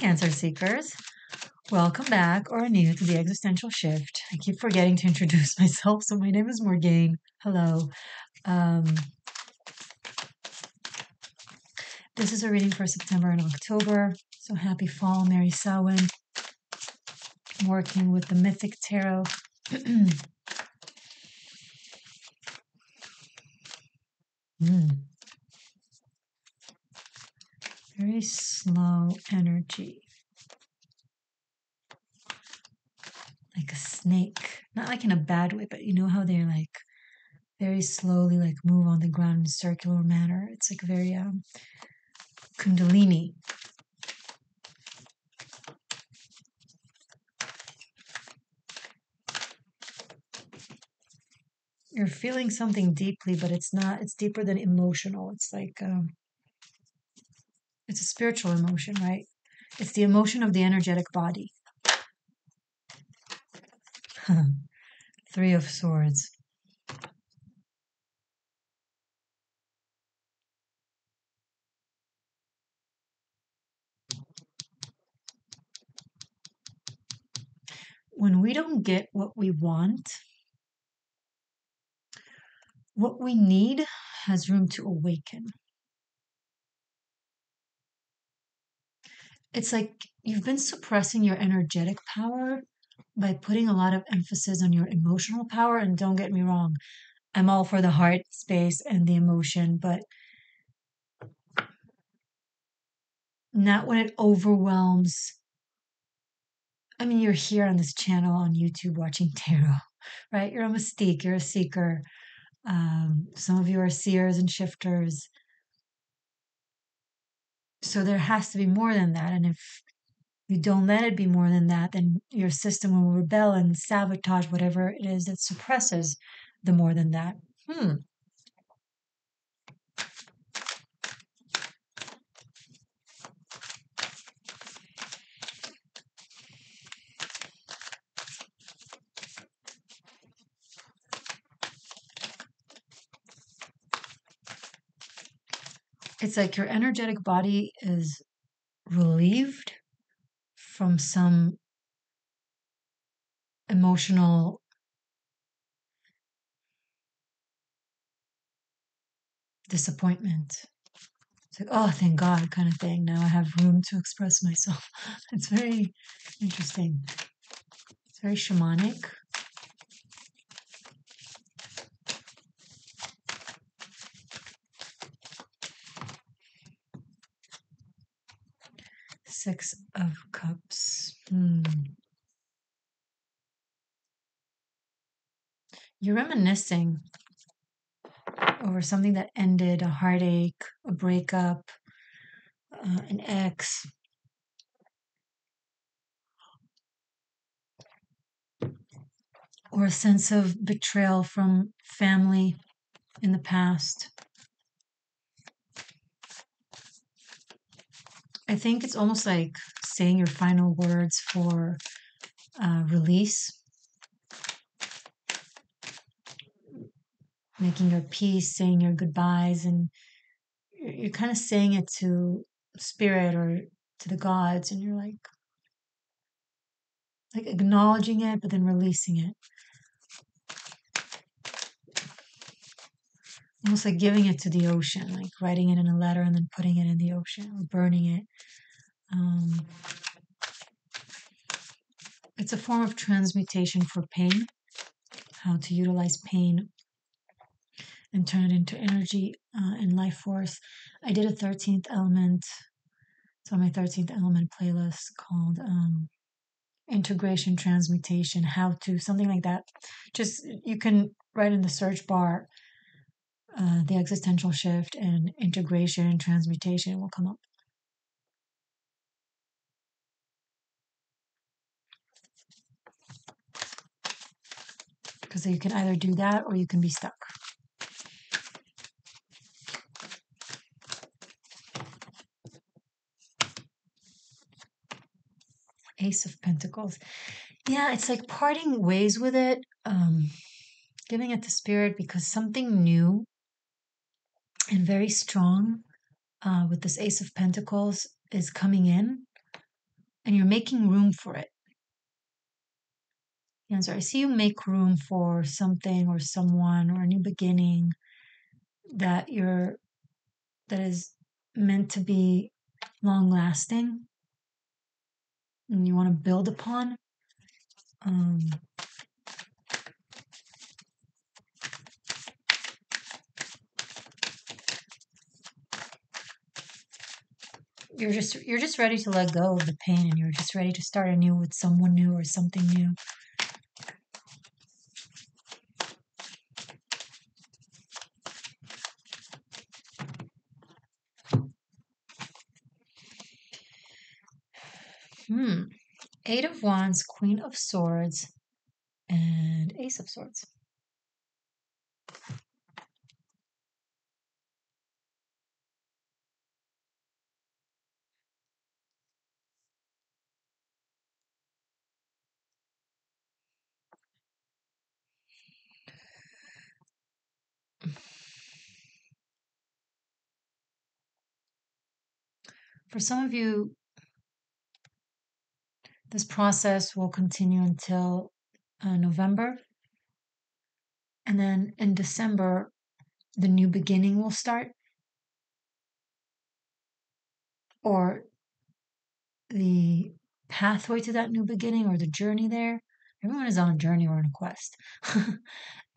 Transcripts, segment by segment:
Cancer seekers. Welcome back or new to the Existential Shift. I keep forgetting to introduce myself, so my name is Morgainne. Hello. This is a reading for September and October. So happy fall, Mary Samhain. I'm working with the Mythic Tarot. Very slow energy. Like a snake. Not like in a bad way, but you know how they're like very slowly like move on the ground in a circular manner. It's like very Kundalini. You're feeling something deeply, but it's not, it's deeper than emotional. It's like, it's a spiritual emotion, right? It's the emotion of the energetic body. Three of Swords. When we don't get what we want, what we need has room to awaken. It's like you've been suppressing your energetic power by putting a lot of emphasis on your emotional power. And don't get me wrong, I'm all for the heart space and the emotion, but not when it overwhelms. I mean, you're here on this channel on YouTube watching tarot, right? You're a mystique, you're a seeker. Some of you are seers and shifters. So there has to be more than that. And if you don't let it be more than that, then your system will rebel and sabotage whatever it is that suppresses the more than that. It's like your energetic body is relieved from some emotional disappointment. It's like, oh, thank God, kind of thing. Now I have room to express myself. It's very interesting. It's very shamanic. Six of Cups. You're reminiscing over something that ended, a heartache, a breakup, an ex. Or a sense of betrayal from family in the past. I think it's almost like saying your final words for release. Making your peace, saying your goodbyes, and you're kind of saying it to spirit or to the gods, and you're like acknowledging it, but then releasing it. Almost like giving it to the ocean, like writing it in a letter and then putting it in the ocean or burning it. It's a form of transmutation for pain, how to utilize pain and turn it into energy and life force. I did a 13th element. It's on my 13th element playlist called Integration, Transmutation, How to, something like that. Just, you can write in the search bar the Existential Shift and Integration and Transmutation. It will come up. Because you can either do that or you can be stuck. Ace of Pentacles. Yeah, it's like parting ways with it, giving it to spirit, because something new and very strong with this Ace of Pentacles is coming in. and you're making room for it. Cancer, I see you make room for something or someone or a new beginning that is meant to be long lasting and you want to build upon. You're just ready to let go of the pain, and you're just ready to start anew with someone new or something new. Eight of Wands, Queen of Swords, and Ace of Swords. For some of you, this process will continue until November. And then in December, the new beginning will start. Or the pathway to that new beginning or the journey there. Everyone is on a journey or on a quest.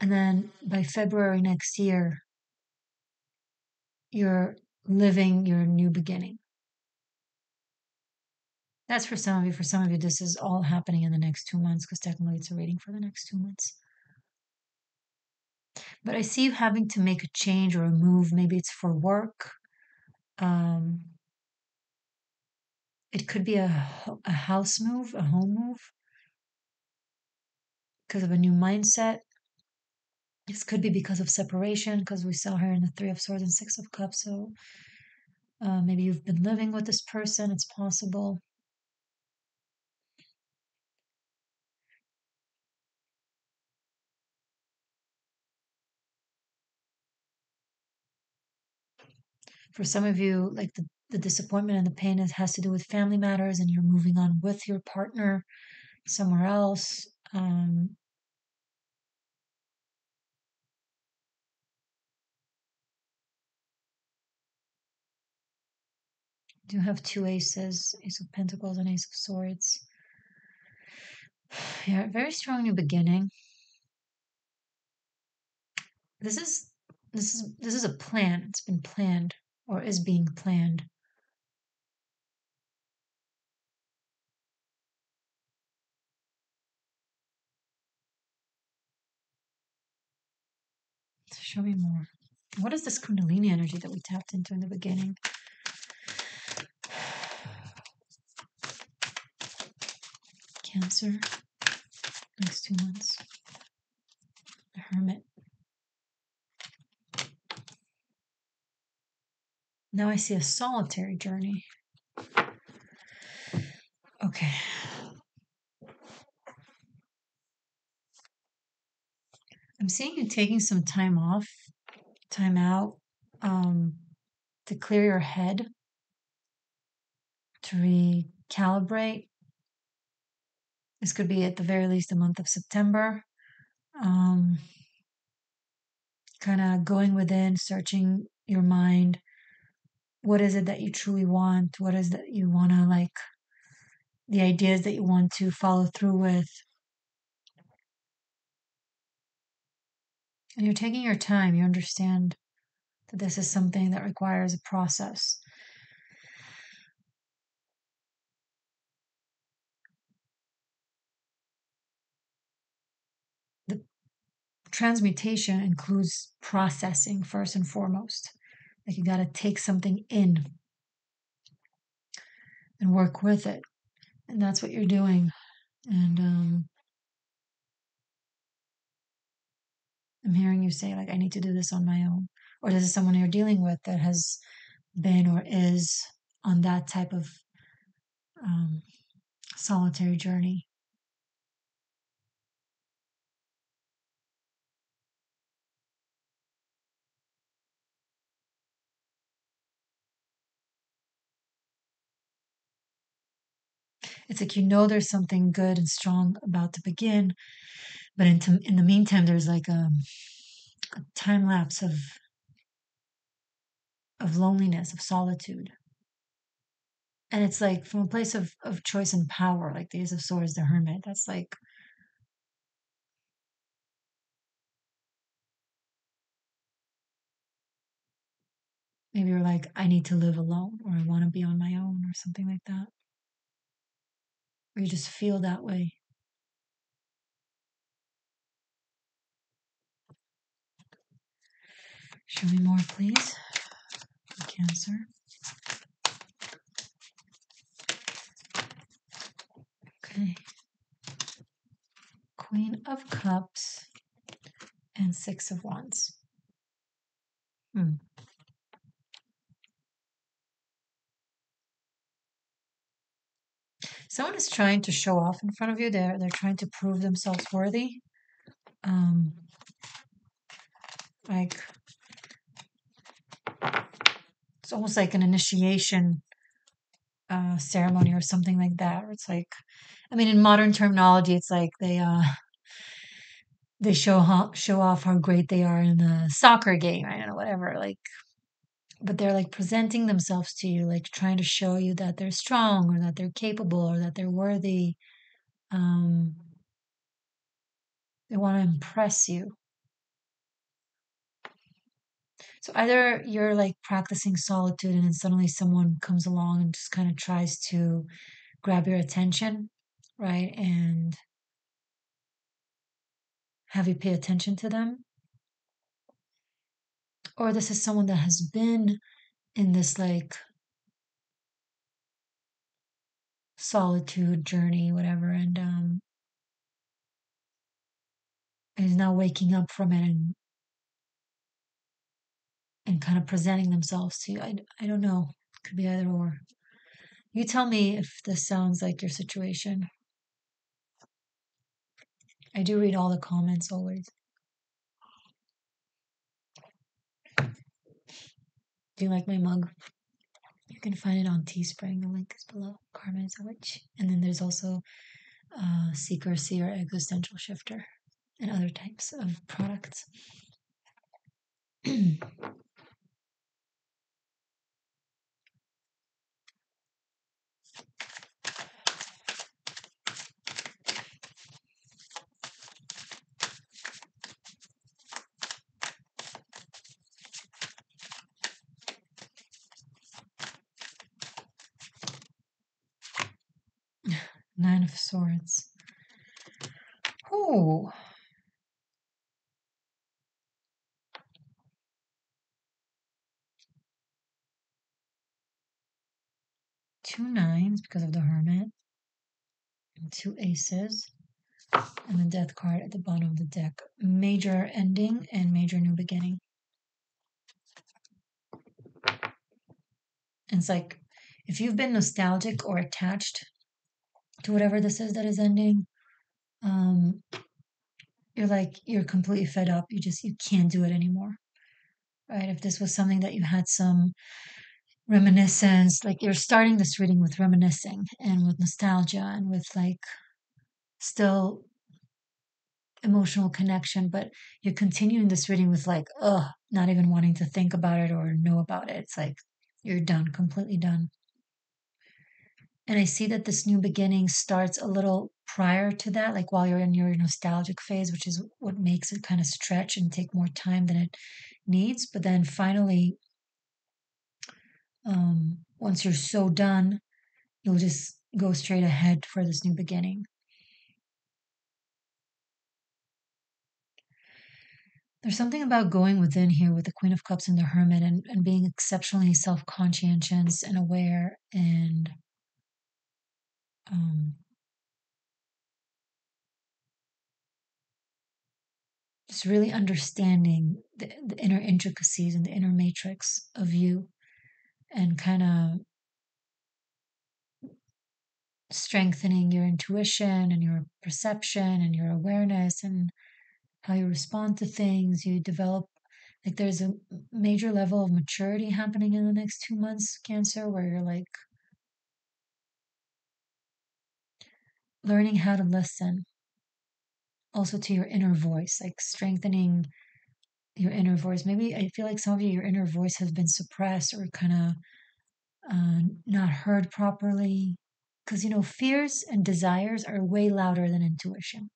And then by February next year, you're living your new beginning. That's for some of you. For some of you, this is all happening in the next 2 months because technically it's a reading for the next 2 months. But I see you having to make a change or a move. Maybe it's for work. It could be a house move, a home move, because of a new mindset. This could be because of separation, because we saw her in the Three of Swords and Six of Cups. So maybe you've been living with this person. It's possible. For some of you, like the disappointment and the pain has to do with family matters, and you're moving on with your partner somewhere else. Do have two aces, Ace of Pentacles and Ace of Swords. Yeah, very strong new beginning. This is a plan. It's been planned or is being planned. Show me more. What is this Kundalini energy that we tapped into in the beginning? Cancer. Next 2 months. The Hermit. Now I see a solitary journey. Okay. I'm seeing you taking some time off, time out, to clear your head, to recalibrate. This could be at the very least the month of September. Kind of going within, searching your mind. What is it that you truly want? What is that you want to like? The ideas that you want to follow through with. And you're taking your time. You understand that this is something that requires a process. The transmutation includes processing first and foremost. Like you got to take something in and work with it. And that's what you're doing. And I'm hearing you say, like, I need to do this on my own. Or this is someone you're dealing with that has been or is on that type of solitary journey. It's like, there's something good and strong about to begin, but in the meantime, there's like a time lapse of loneliness, of solitude. And it's like from a place of choice and power, like the Ace of Swords, the Hermit. That's like, maybe you're like, I need to live alone, or I want to be on my own, or something like that. Or you just feel that way. Show me more, please. Cancer. Okay. Queen of Cups and Six of Wands. Someone is trying to show off in front of you. They're trying to prove themselves worthy. Like, it's almost like an initiation ceremony or something like that. Or it's like, I mean, in modern terminology, it's like they show off how great they are in the soccer game. I don't know, whatever. Like, but they're like presenting themselves to you, like trying to show you that they're strong, or that they're capable, or that they're worthy. Um, they want to impress you. So either you're like practicing solitude, and then suddenly someone comes along and just kind of tries to grab your attention, right? And have you pay attention to them. Or this is someone that has been in this like solitude journey, whatever, and is now waking up from it, and kind of presenting themselves to you. I don't know. Could be either or. You tell me if this sounds like your situation. I do read all the comments always. Do you like my mug? You can find it on Teespring. The link is below. Karma is a witch. And then there's also Seeker, Seer, Existential Shifter, and other types of products. Nine of Swords. Oh. Two nines because of the Hermit. And two aces. And the Death card at the bottom of the deck. Major ending and major new beginning. And it's like, if you've been nostalgic or attached to whatever this is that is ending, you're completely fed up. You can't do it anymore. Right? If this was something that you had some reminiscence, like you're starting this reading with reminiscing and with nostalgia and with like still emotional connection, but you're continuing this reading with like, not even wanting to think about it or know about it. It's like you're done, completely done. And I see that this new beginning starts a little prior to that, like while you're in your nostalgic phase, which is what makes it kind of stretch and take more time than it needs. But then finally, once you're so done, you'll just go straight ahead for this new beginning. There's something about going within here with the Queen of Cups and the Hermit, and being exceptionally self-conscientious and aware, and um, just really understanding the inner intricacies and the inner matrix of you, and kind of strengthening your intuition and your perception and your awareness and how you respond to things. You develop, like, there's a major level of maturity happening in the next 2 months, Cancer, where you're like learning how to listen also to your inner voice, like strengthening your inner voice. Maybe I feel like some of you, your inner voice has been suppressed or kind of not heard properly. Because, fears and desires are way louder than intuition.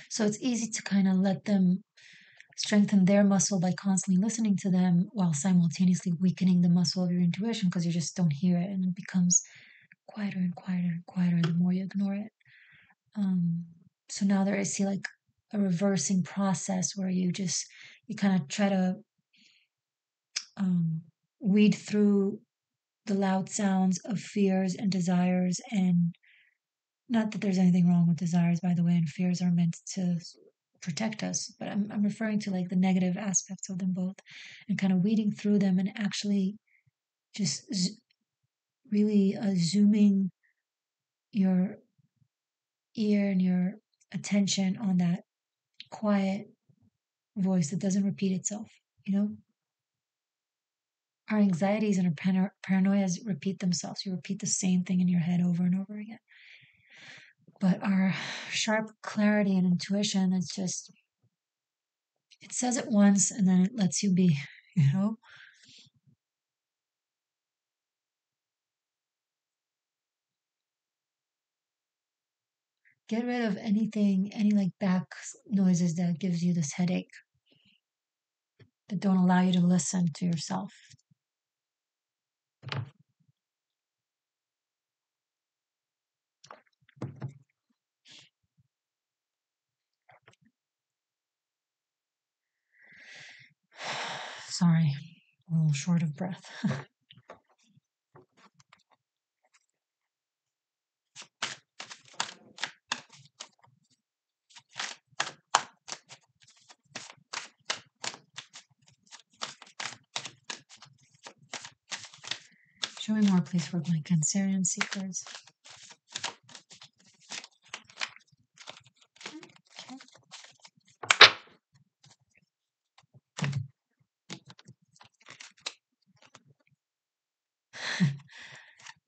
So it's easy to kind of let them strengthen their muscle by constantly listening to them while simultaneously weakening the muscle of your intuition because you just don't hear it and it becomes quieter and quieter and quieter the more you ignore it. So now there I see like a reversing process where you kind of try to weed through the loud sounds of fears and desires. And not that there's anything wrong with desires, by the way, and fears are meant to protect us, but I'm referring to like the negative aspects of them both and kind of weeding through them and actually just really zooming your ear and your attention on that quiet voice that doesn't repeat itself, you know? Our anxieties and our paranoias repeat themselves. You repeat the same thing in your head over and over again. But our sharp clarity and intuition, it's just, it says it once and then it lets you be, you know? Get rid of anything, any like back noises that gives you this headache, that don't allow you to listen to yourself. Sorry, a little short of breath. Show me more, please, for my Cancerian seekers.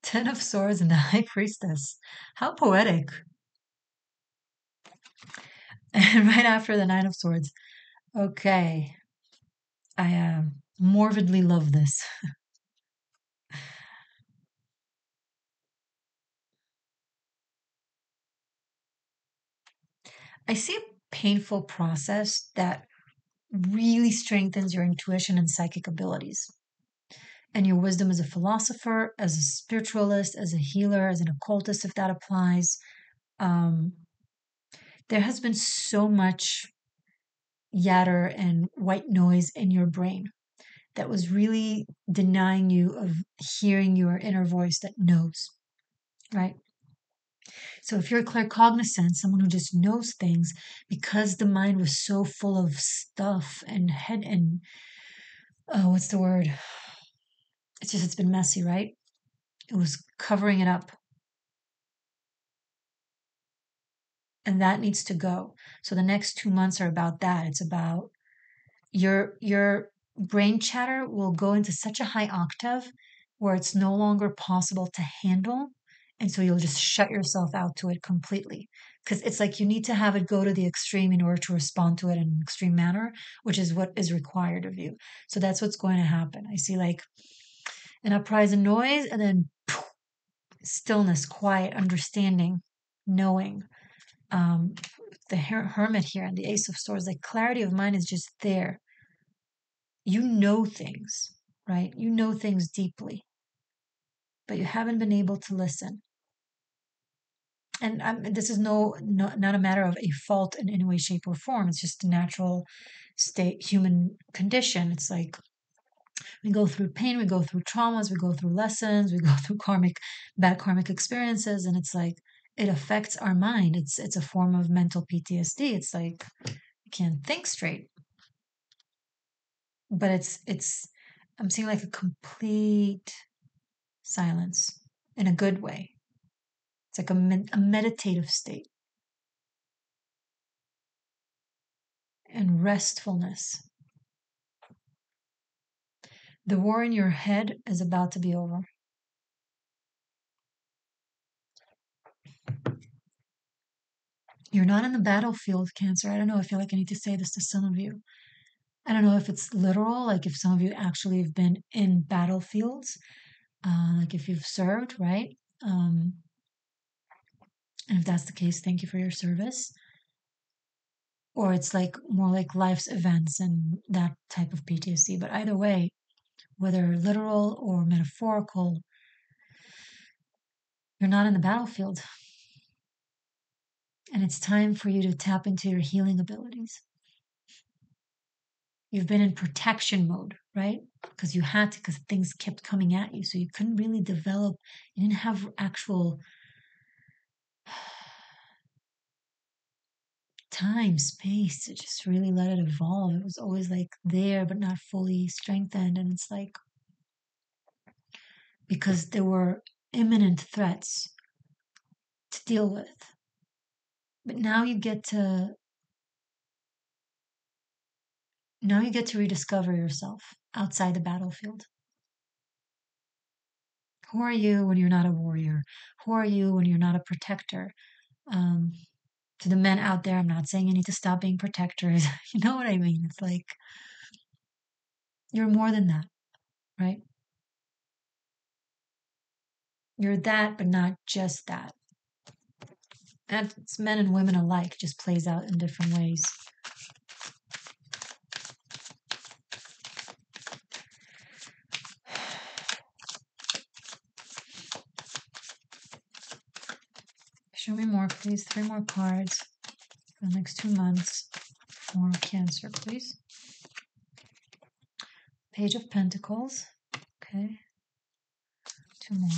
10 of Swords and the High Priestess. How poetic. And right after the Nine of Swords. Okay. I morbidly love this. I see a painful process that really strengthens your intuition and psychic abilities. And your wisdom as a philosopher, as a spiritualist, as a healer, as an occultist, if that applies. There has been so much yatter and white noise in your brain that was really denying you of hearing your inner voice that knows, right? So if you're a claircognizant, someone who just knows things, because the mind was so full of stuff and head and what's the word? It's been messy, right? It was covering it up. And that needs to go. So the next 2 months are about that. It's about your brain chatter will go into such a high octave where it's no longer possible to handle. And so you'll just shut yourself out to it completely. Because it's like you need to have it go to the extreme in order to respond to it in an extreme manner, which is what is required of you. So that's what's going to happen. I see like an uprising noise and then poof, stillness, quiet, understanding, knowing. The hermit here and the Ace of Swords, like clarity of mind is just there. You know things, right? You know things deeply, but you haven't been able to listen. And this is not a matter of a fault in any way, shape, or form. It's just a natural state, human condition. It's like we go through pain, we go through traumas, we go through lessons, we go through bad karmic experiences, and it's like it affects our mind. It's a form of mental PTSD. It's like you can't think straight. But I'm seeing like a complete silence in a good way. It's like a meditative state and restfulness. The war in your head is about to be over. You're not in the battlefield, Cancer. I don't know. I feel like I need to say this to some of you. I don't know if it's literal, like if some of you actually have been in battlefields, like if you've served, right? And if that's the case, thank you for your service. Or it's like more like life's events and that type of PTSD. But either way, whether literal or metaphorical, you're not in the battlefield. And it's time for you to tap into your healing abilities. You've been in protection mode, right? Because you had to, because things kept coming at you. So you couldn't really develop, you didn't have actual time, space to just really let it evolve. It was always like there, but not fully strengthened. And it's like, because there were imminent threats to deal with. But now you get to rediscover yourself outside the battlefield. Who are you when you're not a warrior? Who are you when you're not a protector? Um, to the men out there, I'm not saying you need to stop being protectors. You know what I mean? It's like you're more than that, right? You're that, but not just that. And it's men and women alike, just plays out in different ways. Show me more, please. 3 more cards for the next 2 months for Cancer, please. Page of Pentacles. Okay. 2 more.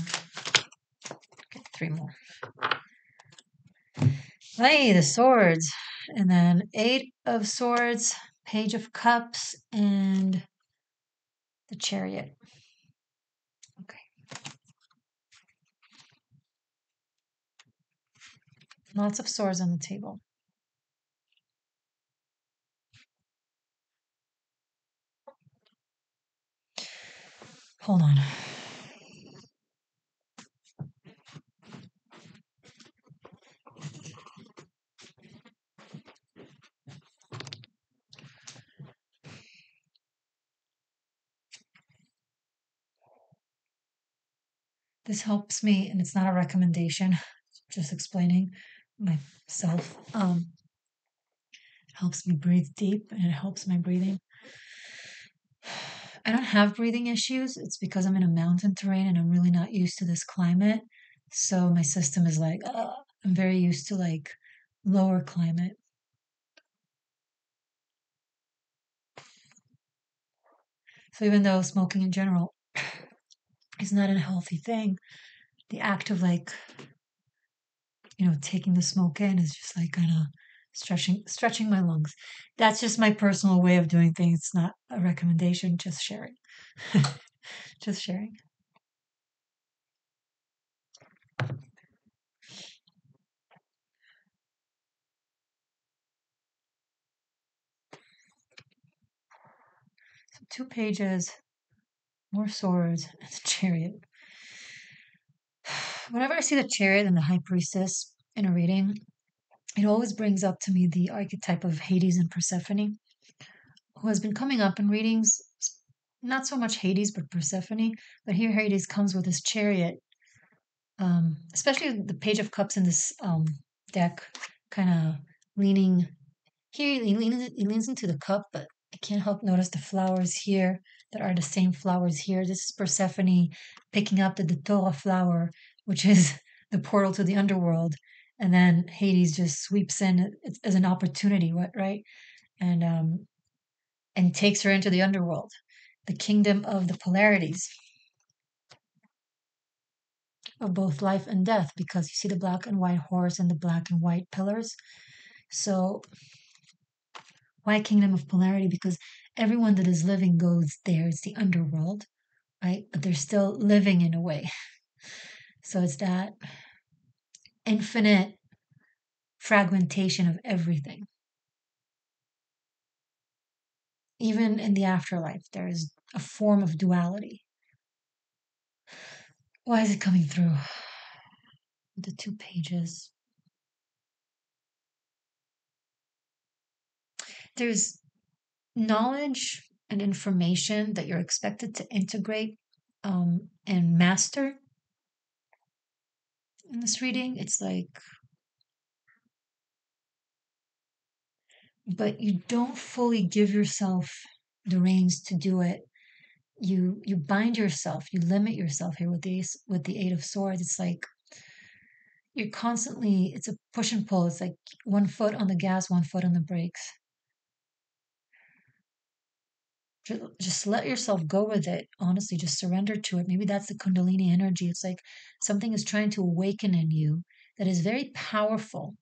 Okay, 3 more. Hey, the Swords. And then 8 of Swords, Page of Cups, and the Chariot. Okay. Lots of swords on the table. Hold on. This helps me, and it's not a recommendation, just explaining myself. Helps me breathe deep, and it helps my breathing. I don't have breathing issues. It's because I'm in a mountain terrain and I'm really not used to this climate. So my system is like, I'm very used to like lower climate. So even though smoking in general is not a healthy thing, the act of like, taking the smoke in is just like kind of stretching my lungs. That's just my personal way of doing things. It's not a recommendation, just sharing. Just sharing. So 2 pages, more swords, and the Chariot. Whenever I see the Chariot and the High Priestess in a reading, it always brings up to me the archetype of Hades and Persephone, who has been coming up in readings. Not so much Hades, but Persephone. But here Hades comes with his chariot, especially the Page of Cups in this deck, kind of leaning. Here he leans into the cup, but I can't help notice the flowers here that are the same flowers here. This is Persephone picking up the Datura flower, which is the portal to the underworld. And then Hades just sweeps in as an opportunity, right? And takes her into the underworld, the kingdom of the polarities of both life and death, because you see the black and white horse and the black and white pillars. So why kingdom of polarity? Because everyone that is living goes there. It's the underworld, right? But they're still living in a way. So it's that infinite fragmentation of everything. Even in the afterlife, there is a form of duality. Why is it coming through? The 2 pages. There's knowledge and information that you're expected to integrate and master in this reading. It's like, but you don't fully give yourself the reins to do it. You bind yourself, you limit yourself here with the Eight of Swords. It's like you're constantly, it's a push and pull. It's like one foot on the gas, one foot on the brakes. Just let yourself go with it. Honestly, just surrender to it. Maybe that's the Kundalini energy. It's like something is trying to awaken in you that is very powerful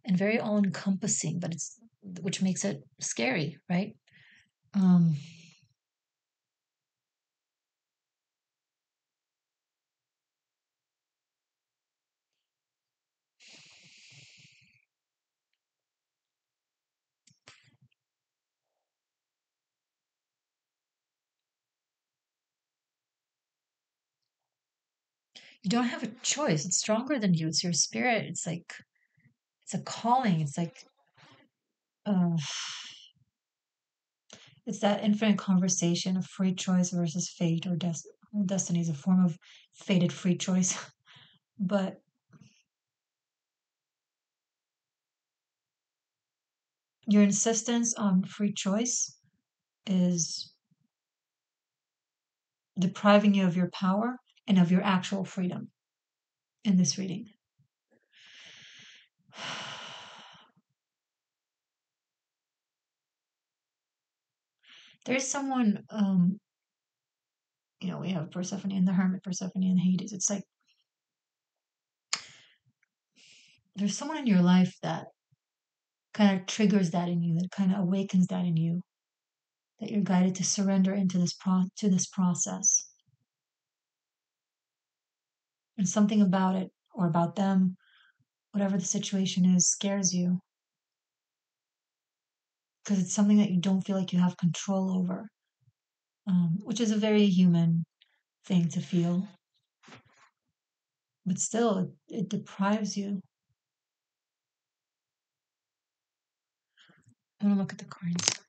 and very all encompassing, but it's which makes it scary, right? Um, you don't have a choice. It's stronger than you. It's your spirit. It's like it's a calling. It's like uh, it's that infinite conversation of free choice versus fate or destiny is a form of fated free choice. But your insistence on free choice is depriving you of your power and of your actual freedom in this reading. There's someone, we have Persephone and the Hermit, Persephone and Hades. It's like there's someone in your life that kind of triggers that in you, that kind of awakens that in you, that you're guided to surrender into to this process. And something about it or about them, whatever the situation is, scares you because it's something that you don't feel like you have control over, which is a very human thing to feel. But still, it deprives you. I want to look at the cards.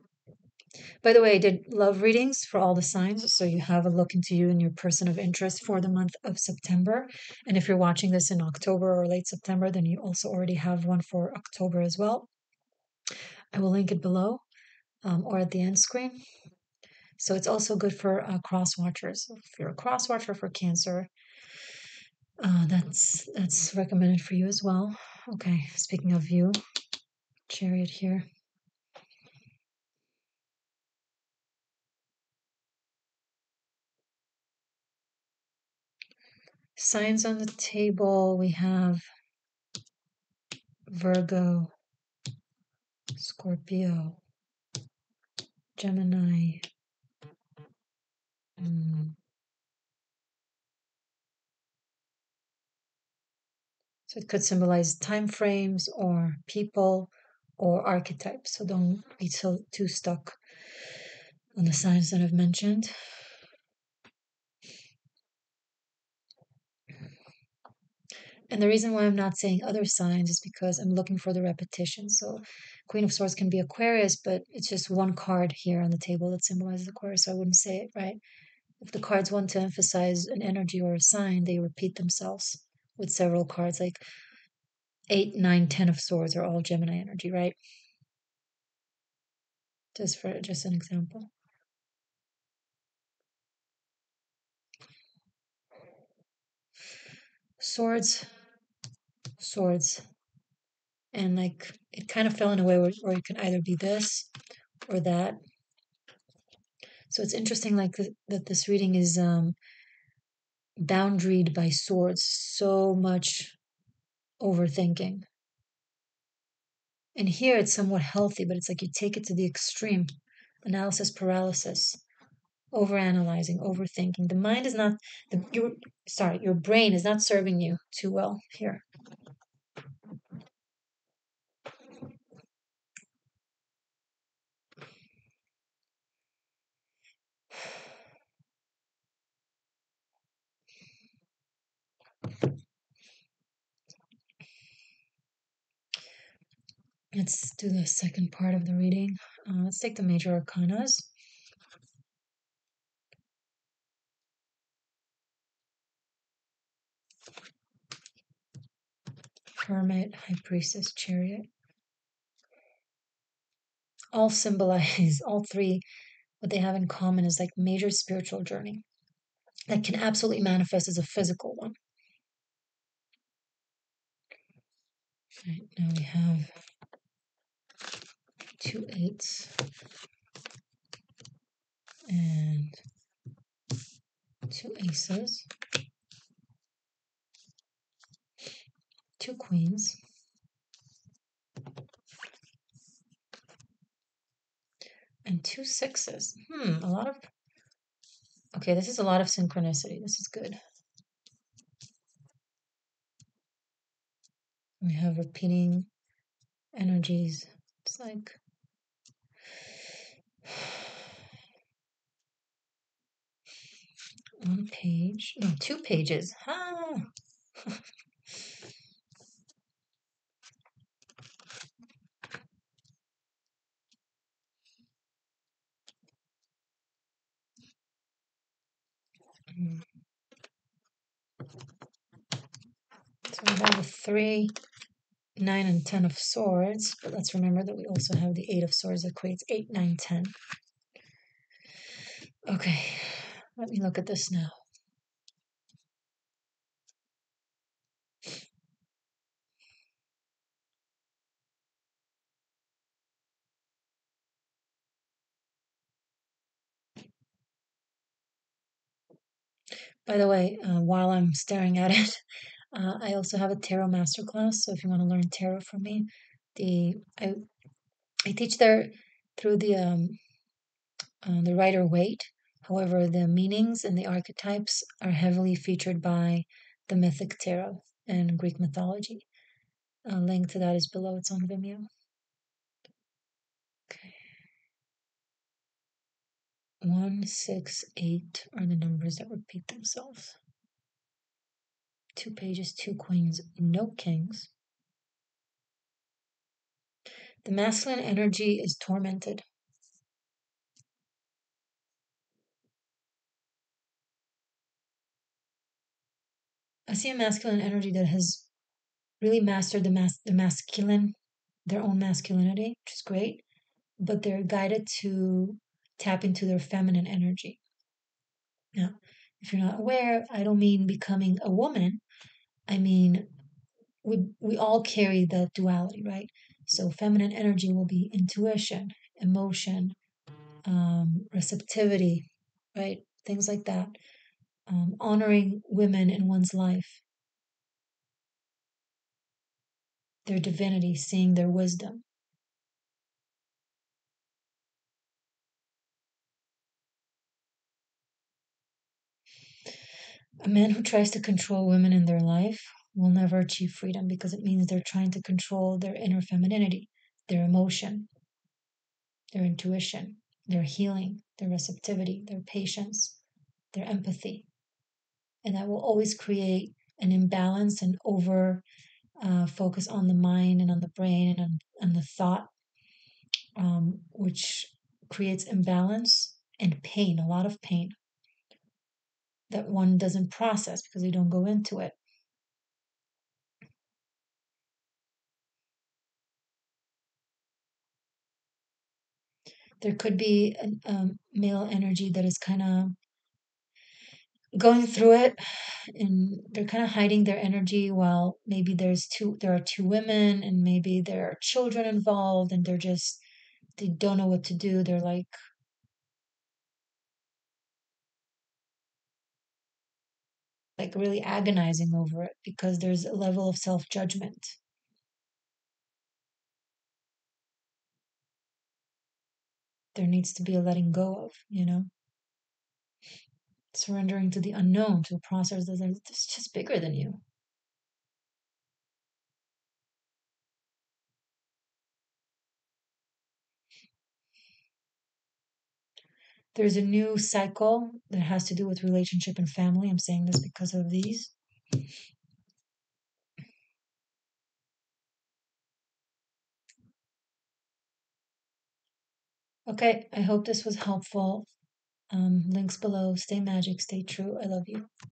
By the way, I did love readings for all the signs, so you have a look into you and your person of interest for the month of September. And if you're watching this in October or late September, then you also already have one for October as well. I will link it below or at the end screen. So it's also good for cross watchers. If you're a cross watcher for Cancer, that's recommended for you as well. Okay, speaking of you, Chariot here. Signs on the table, we have Virgo, Scorpio, Gemini. So it could symbolize time frames or people or archetypes. So don't be too stuck on the signs that I've mentioned. And the reason why I'm not saying other signs is because I'm looking for the repetition. So Queen of Swords can be Aquarius, but it's just one card here on the table that symbolizes Aquarius, so I wouldn't say it, right? If the cards want to emphasize an energy or a sign, they repeat themselves with several cards, like 8, 9, 10 of Swords are all Gemini energy, right? Just an example. Swords, Swords. And like it kind of fell in a way where it can either be this or that. So it's interesting, like that this reading is boundaried by swords, so much overthinking. And here it's somewhat healthy, but it's like you take it to the extreme. Analysis paralysis, overanalyzing, overthinking. The mind is not your brain is not serving you too well here. Let's do the second part of the reading. Let's take the major arcanas. Hermit, High Priestess, Chariot. All symbolize, all three, what they have in common is like major spiritual journey that can absolutely manifest as a physical one. Right, now we have 2 8s and 2 aces, 2 queens, and 2 6s. A lot of, okay, this is a lot of synchronicity. This is good. We have repeating energies. It's like one page, no, 2 pages. So we have a 3, 9, and 10 of swords, but let's remember that we also have the 8 of swords that creates 8, 9, 10. Okay, let me look at this now. By the way, while I'm staring at it, I also have a tarot masterclass. So if you want to learn tarot from me, I teach there through the Rider-Waite. However, the meanings and the archetypes are heavily featured by the mythic tarot and Greek mythology. A link to that is below. It's on Vimeo. Okay. 1, 6, 8 are the numbers that repeat themselves. 2 pages, 2 queens, no kings. The masculine energy is tormented. I see a masculine energy that has really mastered the masculine, their own masculinity, which is great, but they're guided to tap into their feminine energy. Now, if you're not aware, I don't mean becoming a woman. I mean, we all carry the duality, right? So feminine energy will be intuition, emotion, receptivity, right? Things like that. Honoring women in one's life, their divinity, seeing their wisdom. A man who tries to control women in their life will never achieve freedom because it means they're trying to control their inner femininity, their emotion, their intuition, their healing, their receptivity, their patience, their empathy. And that will always create an imbalance and over focus on the mind and on the brain and on the thought, which creates imbalance and pain, a lot of pain that one doesn't process because they don't go into it. There could be a male energy that is kind of going through it and they're kind of hiding their energy while maybe there are 2 women and maybe there are children involved and they don't know what to do. They're like really agonizing over it because there's a level of self-judgment there needs to be a letting go of, surrendering to the unknown, to a process that's just bigger than you. There's a new cycle that has to do with relationship and family. I'm saying this because of these. Okay, I hope this was helpful. Links below. Stay magic, stay true. I love you.